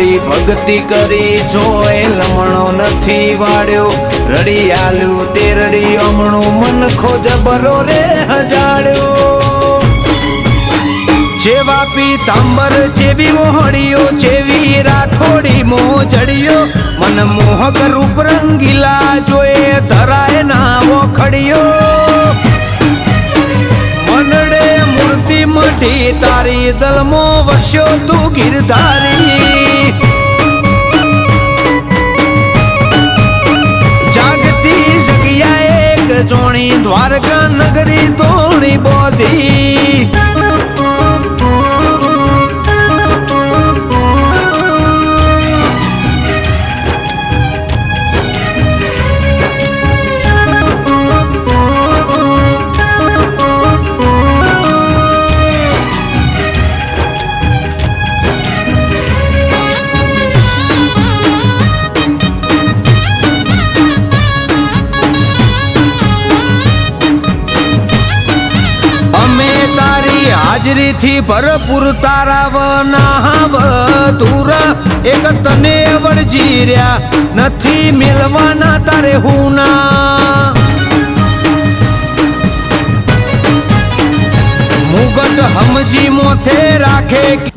તારી ભક્તિ કરી જોય લમણો નથી વાળ્યો રડી આલ્યું તે રડી અમણું મન ખોજ બરો રે હજાડ્યો જેવા પીતાંબર જેવી મોહણીઓ જેવી રાઠોડી મોજડિયો મન મોહક રૂપ રંગીલા જોએ ધરાય નાવો ખડિયો મનડે મૂર્તિ મઢી તારી દલમો વસ્યો તું ગિરધારી જાગતી જગ્યા એક જોણી દ્વારકા નગરી તોણી બોધી હાજરી થી ભરપૂર તારા વનાવ તુર એક તને વળજી રહ્યા નથી મિલવાના તારે હુના મુગટ હમજી મોથે રાખે